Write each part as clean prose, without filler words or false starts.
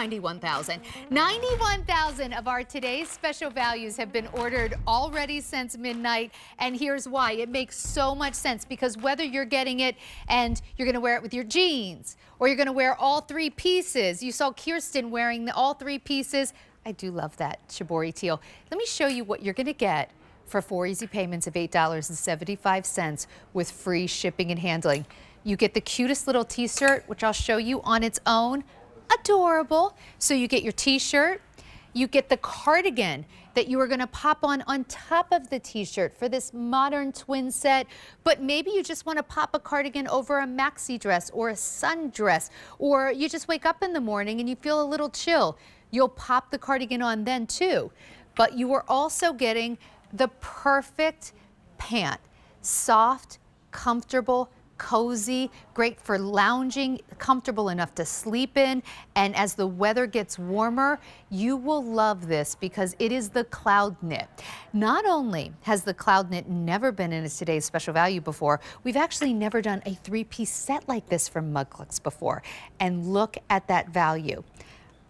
91,000. 91,000 of our today's special values have been ordered already since midnight, and here's why. It makes so much sense, because whether you're getting it and you're going to wear it with your jeans, or you're going to wear all three pieces. You saw Kirsten wearing all three pieces. I do love that Shibori teal. Let me show you what you're going to get for 4 easy payments of $8.75 with free shipping and handling. You get the cutest little t-shirt, which I'll show you on its own. Adorable. So you get your t-shirt, you get the cardigan that you are going to pop on top of the t-shirt for this modern twin set, but maybe you just want to pop a cardigan over a maxi dress or a sundress, or you just wake up in the morning and you feel a little chill. You'll pop the cardigan on then too. But you are also getting the perfect pant. Soft, comfortable, cozy, great for lounging, comfortable enough to sleep in. And as the weather gets warmer, you will love this because it is the cloud knit. Not only has the cloud knit never been in a today's special value before, we've actually never done a three-piece set like this from MUK before. And look at that value.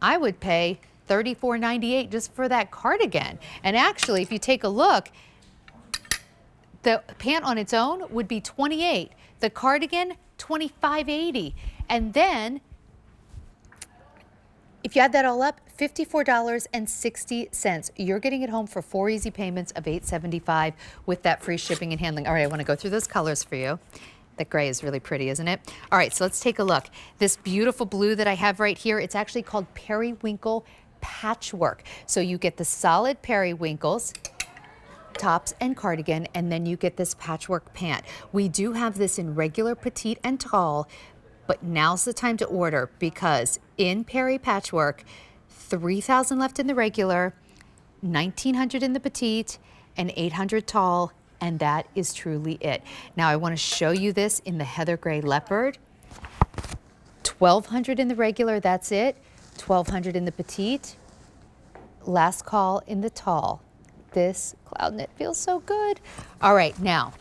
I would pay $34.98 just for that cardigan. And actually, if you take a look, the pant on its own would be $28. The cardigan, $25.80. And then, if you add that all up, $54.60. You're getting it home for 4 easy payments of $8.75 with that free shipping and handling. All right, I want to go through those colors for you. That gray is really pretty, isn't it? All right, so let's take a look. This beautiful blue that I have right here, it's actually called Periwinkle Patchwork. So you get the solid periwinkles, tops and cardigan, and then you get this patchwork pant. We do have this in regular, petite, and tall, but now's the time to order because in Peri Patchwork, 3,000 left in the regular, 1,900 in the petite, and 800 tall, and that is truly it. Now I want to show you this in the heather gray leopard. 1,200 in the regular, that's it. 1,200 in the petite. Last call in the tall. This cloud knit feels so good. All right, now,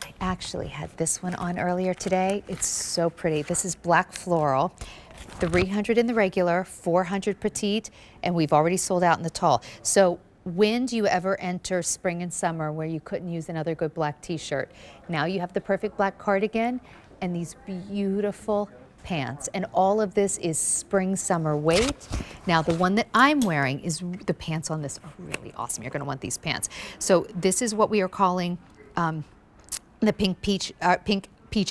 I actually had this one on earlier today. It's so pretty. This is black floral. 300 in the regular, 400 petite, and we've already sold out in the tall. So when do you ever enter spring and summer where you couldn't use another good black t-shirt? Now you have the perfect black cardigan and these beautiful pants, and all of this is spring summer weight. Now the one that I'm wearing is, the pants on this are really awesome. You're going to want these pants. So this is what we are calling the pink peach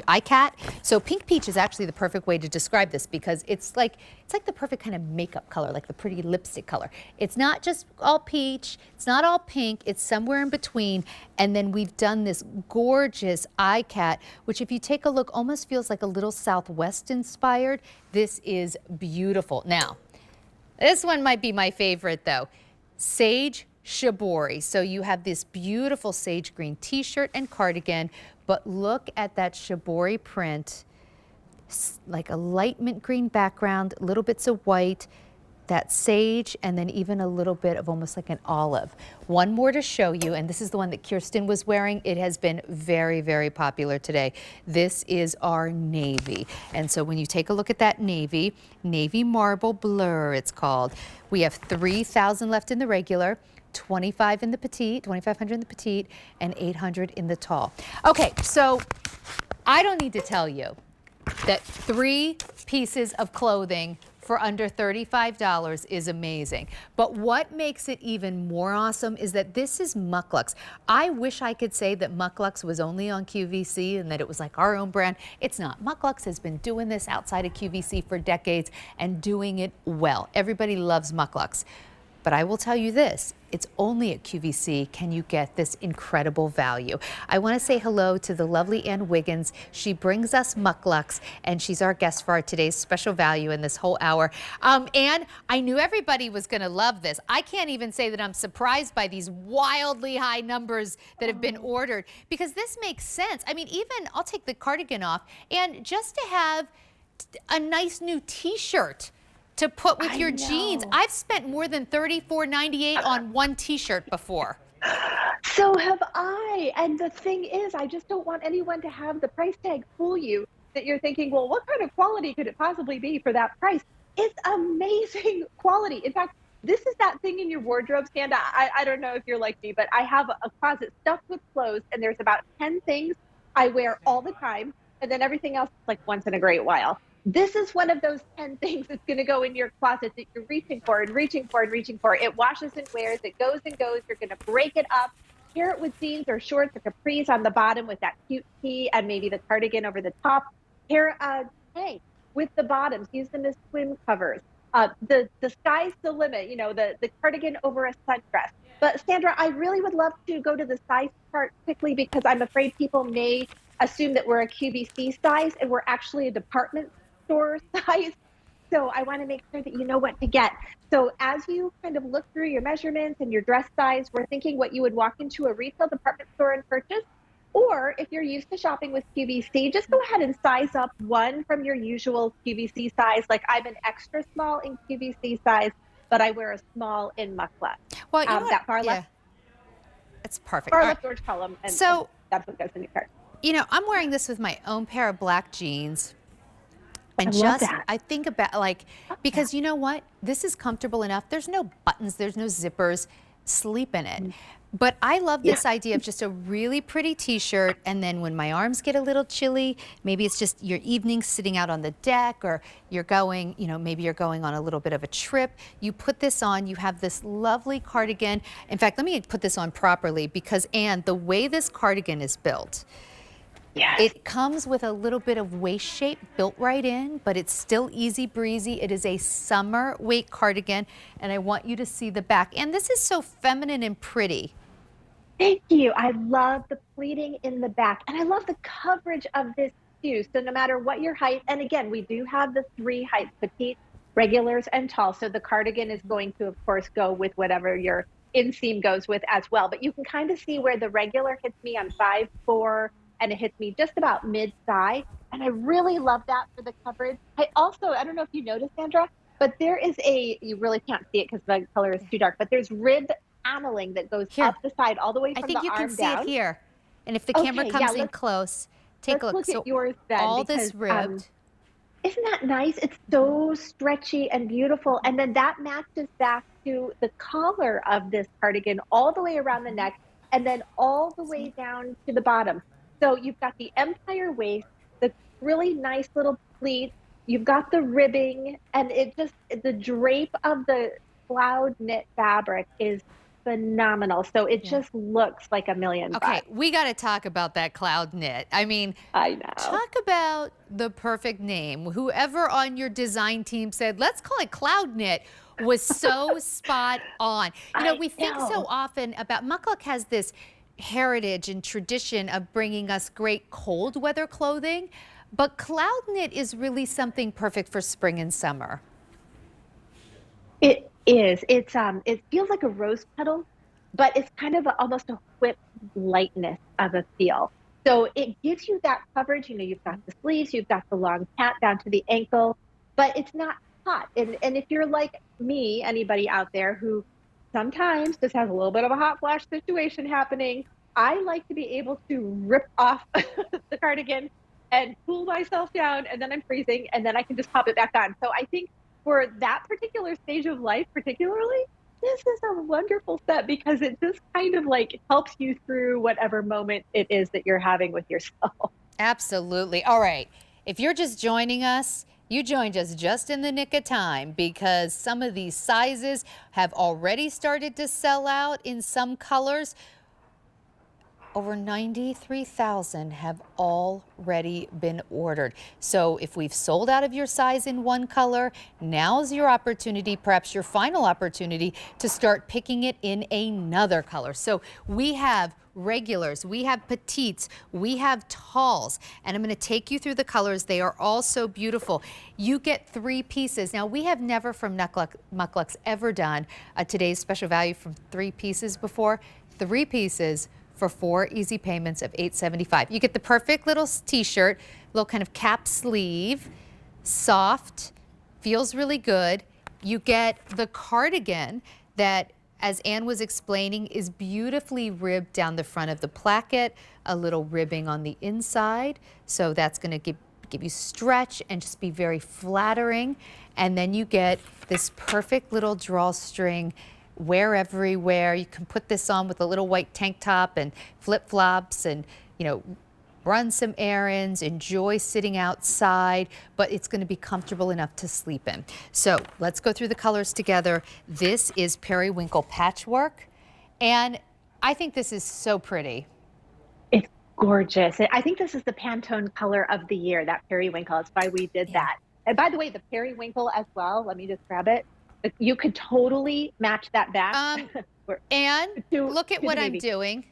iCat. So pink peach is actually the perfect way to describe this because it's like the perfect kind of makeup color, like the pretty lipstick color. It's not just all peach, it's not all pink, it's somewhere in between. And then we've done this gorgeous iCat, which if you take a look, almost feels like a little Southwest inspired. This is beautiful. Now, this one might be my favorite though. Sage Shibori. So you have this beautiful sage green t-shirt and cardigan, but look at that Shibori print, like a light mint green background, little bits of white, that sage, and then even a little bit of almost like an olive. One more to show you, and this is the one that Kirsten was wearing. It has been very, very popular today. This is our navy. And so when you take a look at that navy marble blur, it's called. We have 3,000 left in the regular, 25 in the petite, 2,500 in the petite, and 800 in the tall. Okay, so I don't need to tell you that 3 pieces of clothing for under $35 is amazing. But what makes it even more awesome is that this is MUK. I wish I could say that MUK was only on QVC and that it was like our own brand. It's not. MUK has been doing this outside of QVC for decades and doing it well. Everybody loves MUK. But I will tell you this, it's only at QVC can you get this incredible value. I want to say hello to the lovely Ann Wiggins. She brings us MUK, and she's our guest for our today's special value in this whole hour. Ann, I knew everybody was going to love this. I can't even say that I'm surprised by these wildly high numbers that have been ordered, because this makes sense. I mean, even I'll take the cardigan off, and just to have a nice new t-shirt to put with your jeans. I've spent more than $34.98 on one t-shirt before. So have I. And the thing is, I just don't want anyone to have the price tag fool you that you're thinking, well, what kind of quality could it possibly be for that price? It's amazing quality. In fact, this is that thing in your wardrobe, Sandra. I don't know if you're like me, but I have a closet stuffed with clothes, and there's about 10 things I wear all the time, and then everything else is like once in a great while. This is one of those 10 things that's going to go in your closet that you're reaching for and reaching for and reaching for. It washes and wears, it goes and goes. You're going to break it up, pair it with jeans or shorts or capris on the bottom with that cute tee and maybe the cardigan over the top. Pair a tank with the bottoms, use them as swim covers. The sky's the limit, you know, the cardigan over a sundress. But Sandra, I really would love to go to the size chart quickly because I'm afraid people may assume that we're a QVC size and we're actually a department store size. So I want to make sure that you know what to get. So as you kind of look through your measurements and your dress size, we're thinking what you would walk into a retail department store and purchase. Or if you're used to shopping with QVC, just go ahead and size up one from your usual QVC size. Like I'm an extra small in QVC size, but I wear a small in MUK. Well, you know what? That far Yeah, left, it's perfect. far All left right. orange column, and So, that's what goes in your cart. you know, I'm wearing this with my own pair of black jeans. And I love just, that. I think about like, because you know what? This is comfortable enough. There's no buttons, there's no zippers. Sleep in it. But I love this idea of just a really pretty t-shirt, and then when my arms get a little chilly, maybe it's just your evening sitting out on the deck, or you're going, you know, maybe you're going on a little bit of a trip. You put this on, you have this lovely cardigan. In fact, let me put this on properly because, Anne, the way this cardigan is built, Yes. it comes with a little bit of waist shape built right in, but it's still easy breezy. It is a summer weight cardigan, and I want you to see the back. And this is so feminine and pretty. Thank you. I love the pleating in the back, and I love the coverage of this too. So no matter what your height, and again, we do have the 3 heights, petite, regulars, and tall. So the cardigan is going to, of course, go with whatever your inseam goes with as well. But you can kind of see where the regular hits me on 5'4", and it hits me just about mid-thigh. And I really love that for the coverage. I don't know if you noticed, Sandra, but there is you really can't see it because the color is too dark, but there's rib paneling that goes Here. up the side all the way I from think the you can arm see down. it here. And if the camera Okay, comes yeah, in close, take a look. Let's look So at yours then. all because, this ribbed. Isn't that nice? It's so stretchy and beautiful. And then that matches back to the collar of this cardigan all the way around the neck and then all the way down to the bottom. So you've got the empire waist, the really nice little pleat, you've got the ribbing, and the drape of the cloud knit fabric is phenomenal. So it just looks like $1 million. Okay, we got to talk about that cloud knit. I mean, I know. talk about the perfect name. Whoever on your design team said, let's call it cloud knit, was so spot on. You know, we think so often about, MUK has this heritage and tradition of bringing us great cold weather clothing, but cloud knit is really something perfect for spring and summer. It is. It feels like a rose petal, but it's kind of almost a whipped lightness of a feel. So it gives you that coverage. You know, you've got the sleeves, you've got the long hat down to the ankle, but it's not hot. And if you're like me, anybody out there who sometimes just has a little bit of a hot flash situation happening, I like to be able to rip off the cardigan and cool myself down, and then I'm freezing, and then I can just pop it back on. So I think for that particular stage of life particularly, this is a wonderful set because it just kind of like helps you through whatever moment it is that you're having with yourself. Absolutely. All right. If you're just joining us, you joined us just in the nick of time because some of these sizes have already started to sell out in some colors. Over 93,000 have already been ordered. So if we've sold out of your size in one color, now's your opportunity, perhaps your final opportunity, to start picking it in another color. So we have regulars, we have petites, we have talls, and I'm going to take you through the colors. They are all so beautiful. You get 3 pieces. Now, we have never from MUK ever done a today's special value from 3 pieces before. 3 pieces for 4 easy payments of $875. You get the perfect little t-shirt, little kind of cap sleeve, soft, feels really good. You get the cardigan that, as Anne was explaining, is beautifully ribbed down the front of the placket, a little ribbing on the inside. So that's going to give you stretch and just be very flattering. And then you get this perfect little drawstring, wear everywhere. You can put this on with a little white tank top and flip-flops and, you know, run some errands, enjoy sitting outside, but it's going to be comfortable enough to sleep in. So let's go through the colors together. This is Periwinkle Patchwork, and I think this is so pretty. It's gorgeous. I think this is the Pantone color of the year, that periwinkle. That's why we did that. And by the way, the periwinkle as well, let me just grab it. You could totally match that back. And look at what I'm doing.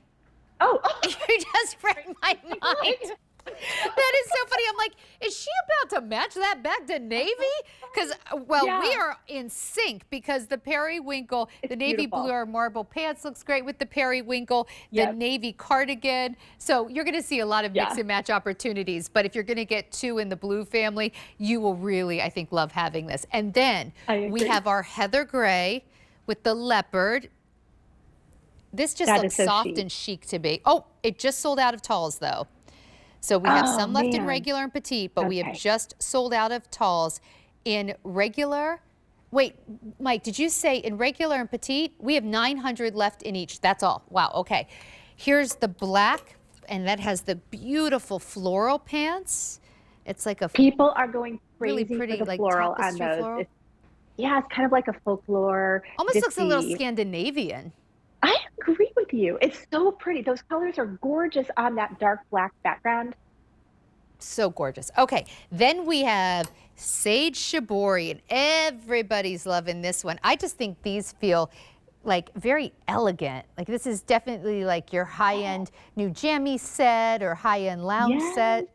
Oh, You just read my mind. That is so funny. I'm like, is she about to match that back to navy? Because, well, we are in sync because the periwinkle, the navy blue marble pants looks great with the periwinkle, the navy cardigan. So you're going to see a lot of mix and match opportunities. But if you're going to get two in the blue family, you will really, I think, love having this. And then we have our heather gray with the leopard. This just looks so soft and chic to me. Oh, it just sold out of talls, though. So we have some left in regular and petite, but we have just sold out of talls in regular. Wait, Mike, did you say in regular and petite? We have 900 left in each. That's all. Wow, okay. Here's the black, and that has the beautiful floral pants. It's like a people are going crazy really pretty, for the like floral on those. Floral. It's kind of like a folklore. Almost looks a little Scandinavian. I agree with you. It's so pretty. Those colors are gorgeous on that dark black background. So gorgeous. Okay, then we have Sage Shibori, and everybody's loving this one. I just think these feel like very elegant. Like this is definitely like your high-end new jammy set or high-end lounge set.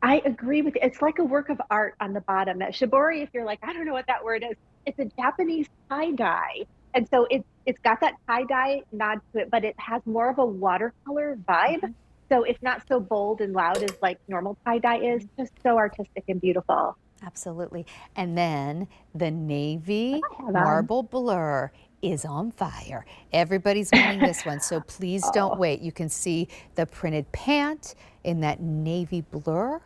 I agree with you. It's like a work of art on the bottom. Shibori, if you're like, I don't know what that word is, it's a Japanese tie-dye. And so it's got that tie-dye nod to it, but it has more of a watercolor vibe. So it's not so bold and loud as like normal tie-dye is, just so artistic and beautiful. Absolutely. And then the navy marble blur is on fire. Everybody's wanting this one, so please don't wait. You can see the printed pant in that navy blur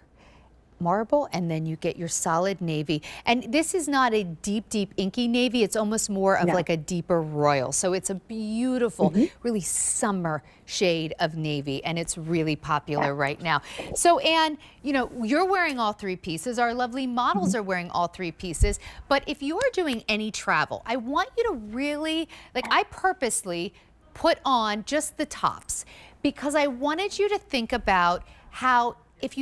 marble, and then you get your solid navy. And this is not a deep, deep inky navy. It's almost more of like a deeper royal. So it's a beautiful, really summer shade of navy, and it's really popular right now. So Anne, you know, you're wearing all three pieces. Our lovely models are wearing all three pieces. But if you are doing any travel, I want you to really, like I purposely put on just the tops because I wanted you to think about how if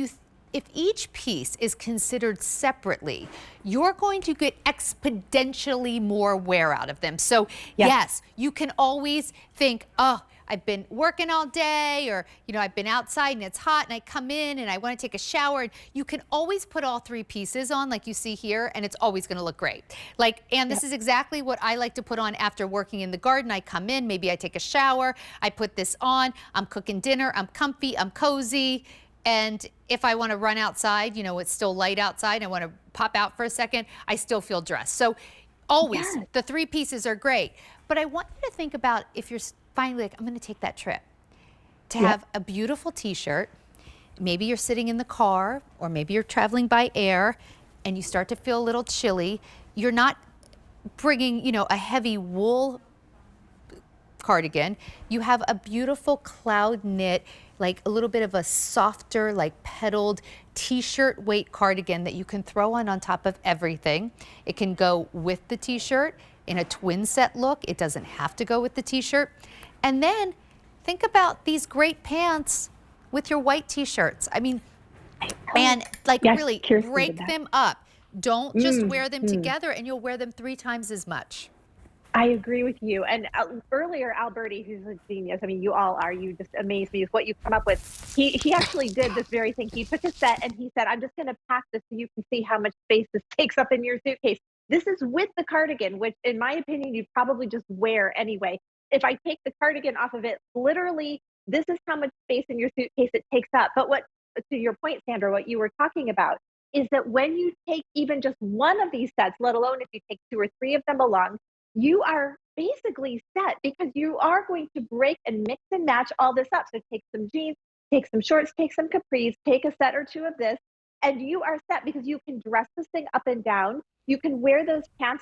each piece is considered separately, you're going to get exponentially more wear out of them. So yes, you can always think, oh, I've been working all day, or you know, I've been outside and it's hot and I come in and I want to take a shower. You can always put all three pieces on like you see here, and it's always going to look great. Like, and this is exactly what I like to put on after working in the garden. I come in, maybe I take a shower, I put this on, I'm cooking dinner, I'm comfy, I'm cozy. And if I want to run outside, you know, it's still light outside, I want to pop out for a second, I still feel dressed. So always, the three pieces are great. But I want you to think about if you're finally like, I'm going to take that trip, to have a beautiful t-shirt. Maybe you're sitting in the car, or maybe you're traveling by air, and you start to feel a little chilly. You're not bringing, you know, a heavy wool cardigan. You have a beautiful cloud knit, like a little bit of a softer, like pedaled t-shirt weight cardigan that you can throw on top of everything. It can go with the t-shirt in a twin set look. It doesn't have to go with the t-shirt. And then think about these great pants with your white t-shirts. I mean, and like really break them up. Don't just wear them together, and you'll wear them 3 times as much. I agree with you. And earlier, Alberti, who's a genius, I mean, you all are, you just amaze me with what you come up with. He actually did this very thing. He took a set and he said, I'm just going to pack this so you can see how much space this takes up in your suitcase. This is with the cardigan, which in my opinion, you'd probably just wear anyway. If I take the cardigan off of it, literally, this is how much space in your suitcase it takes up. But what, to your point, Sandra, what you were talking about is that when you take even just one of these sets, let alone if you take 2 or 3 of them along, you are basically set because you are going to break and mix and match all this up. So take some jeans, take some shorts, take some capris, take a set or 2 of this, and you are set because you can dress this thing up and down. You can wear those pants